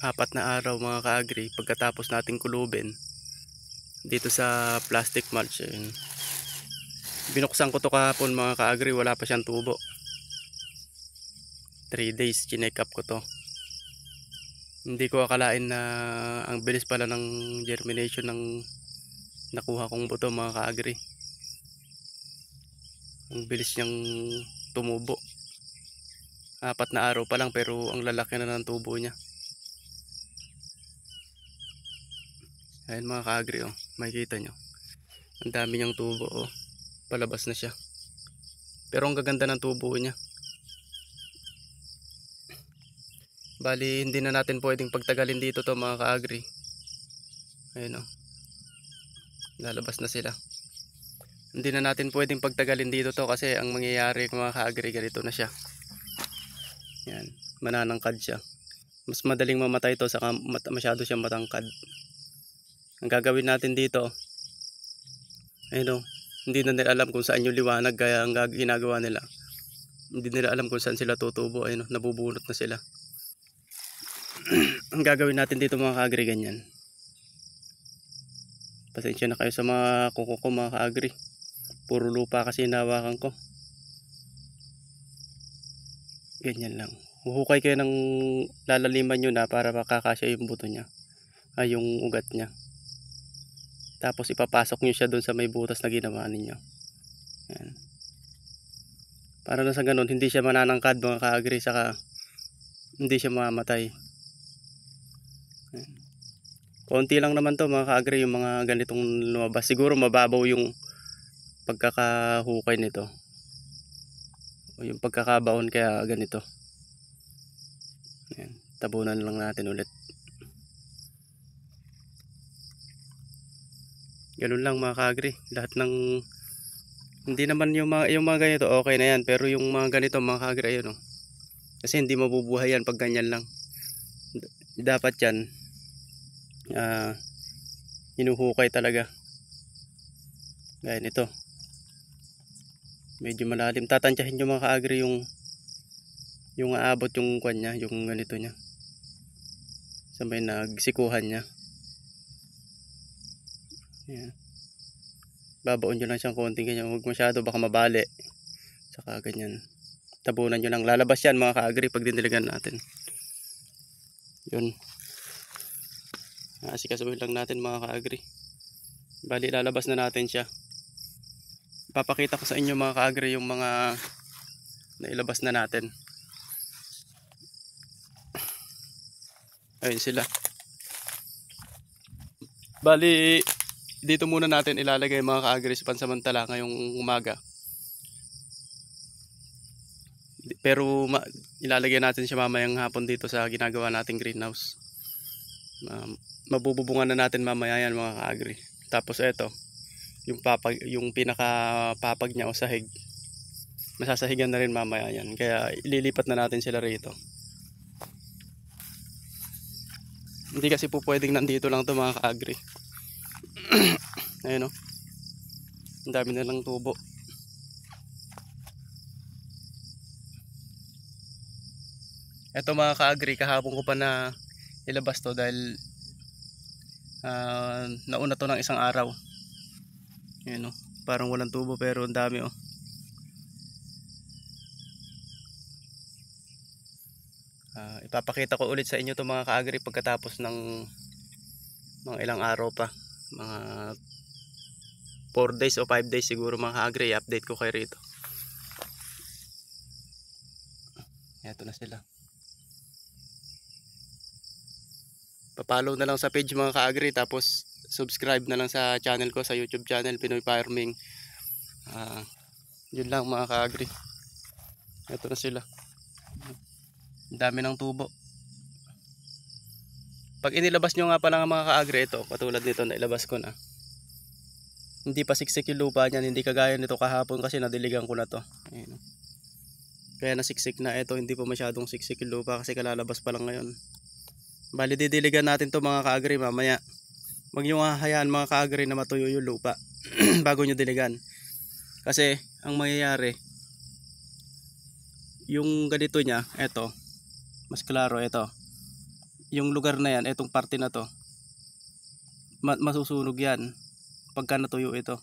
4 na araw mga ka-agri pagkatapos nating kulubin dito sa plastic mulch. Ayun. Binuksan ko to kahapon mga ka-agri, wala pa siyang tubo. 3 days chinek up ko to. Hindi ko akalain na ang bilis pala ng germination ng nakuha kong buto mga ka-agri. Ang bilis niyang tumubo. 4 na araw pa lang pero ang lalaki na ng tubo niya. Ayan mga ka-agri, oh, makikita nyo. Ang dami niyang tubo, oh. Palabas na siya. Pero ang gaganda ng tubo niya. Bali hindi na natin pwedeng pagtagalin dito to mga ka-agri. Ayun, oh. Lalabas na sila. Hindi na natin pwedeng pagtagalin dito to kasi ang mangyayari mga ka-agri, ganito na siya. Yan, mananangkad siya. Mas madaling mamatay to saka masyado siyang matangkad. Ang gagawin natin dito, ayun, oh, hindi na nila alam kung saan yung liwanag kaya ang ginagawa nila. Hindi nila alam kung saan sila tutubo. Ayun, oh, nabubunot na sila. Ang gagawin natin dito mga ka-agri, ganyan. Pasensya na kayo sa mga kuko ko mga ka-agri. Puro lupa kasi hinawakan ko. Ganyan lang. Huhukay kayo ng lalaliman nyo na para makakasya yung buto niya. Ay, yung ugat niya. Tapos ipapasok nyo siya doon sa may butas na ginawa ninyo. Ayan. Para na sa ganun, hindi siya mananangkad mga ka-agri, saka hindi siya mamamatay. Ayan. Konti lang naman to mga ka-agri yung mga ganitong lumabas. Siguro mababaw yung pagkakahukay nito. O yung pagkakabaon kaya ganito. Ayan. Tabunan lang natin ulit. Ganun lang mga ka-agri. Lahat ng hindi naman yung mga ganito okay na yan, pero yung mga ganito mga ka-agri, ayun, oh. Kasi hindi mabubuhay yan pag ganyan lang. Dapat yan hinuhukay talaga. Gaya nito. Medyo malalim. Tatansyahin nyo mga ka-agri yung aabot yung kwan niya, yung ganito niya. Sa may nagsikuhan niya. Ayan. Babaon nyo lang siyang konting ganyan. Huwag masyado, baka mabali. Saka ganyan. Tabunan nyo lang. Lalabas yan mga ka-agri pag diniligan natin. Yun. Asikasuhin lang natin mga ka-agri. Bali lalabas na natin siya. Papakita ko sa inyo mga ka-agri yung mga nailabas na natin. Ayun sila. Bali dito muna natin ilalagay mga ka-agri sa pansamantala ngayong umaga. Pero ilalagay natin siya mamayang hapon dito sa ginagawa nating greenhouse. Mabububungan na natin mamaya yan mga ka-agri. Tapos eto, yung pinaka papag niya o sahig, masasahigan na rin mamaya yan. Kaya ililipat na natin sila rito. Hindi kasi po pwedeng nandito lang to mga ka-agri. Ayun, oh. Ang dami na lang tubo. Eto mga ka-agri, kahapon ko pa na ilabas to dahil nauna to ng isang araw. Ayun, oh. Parang walang tubo pero ang dami, oh. Ipapakita ko ulit sa inyo to mga ka-agri pagkatapos ng mga ilang araw pa. Mga 4 days o 5 days siguro mga ka-agri, i-update ko kayo rito. Eto na sila. Papollow na lang sa page mga ka-agri, tapos subscribe na lang sa channel ko, sa YouTube channel Pinoy Farming. Yun lang mga ka-agri. Eto na sila. Ang dami ng tubo. Pag inilabas nyo nga pala mga ka-agri, ito katulad nito na ilabas ko na, hindi pa siksik yung lupa niyan. Hindi kagaya nito kahapon kasi nadiligan ko na to. Ayun. Kaya nasiksik na. Ito hindi pa masyadong siksik yung lupa kasi kalalabas pa lang ngayon. Bali didiligan natin to mga ka-agri mamaya. Huwag nyo hayaan mga ka-agri na matuyo yung lupa bago nyo diligan. Kasi ang mangyayari, yung ganito nya, eto mas klaro, ito yung lugar na yan, itong parte na to, masusunog yan pagka natuyo ito.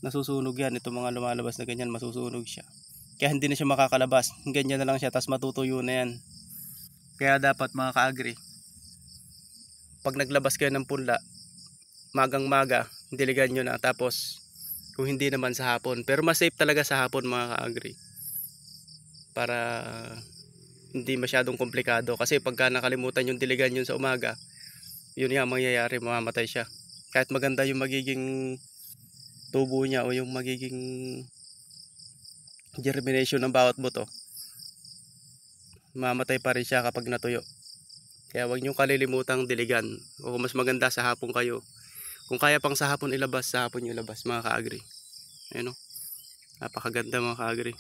Nasusunog yan, itong mga lumalabas na ganyan, masusunog siya. Kaya hindi na siya makakalabas, ganyan na lang siya, tapos matutuyo na yan. Kaya dapat mga ka-agri, pag naglabas kayo ng punla, magang maga, diligan nyo na. Tapos kung hindi naman sa hapon, pero mas safe talaga sa hapon mga ka-agri, para hindi masyadong komplikado. Kasi pagka nakalimutan yung diligan yun sa umaga, yun nga mangyayari, mamamatay siya. Kahit maganda yung magiging tubo niya o yung magiging germination ng bawat buto, mamatay pa rin siya kapag natuyo. Kaya huwag nyo kalilimutang diligan, o mas maganda sa hapon kayo. Kung kaya pang sa hapon ilabas, sa hapon nyo ilabas mga ka-agri. Ayun o, napakaganda mga ka-agri.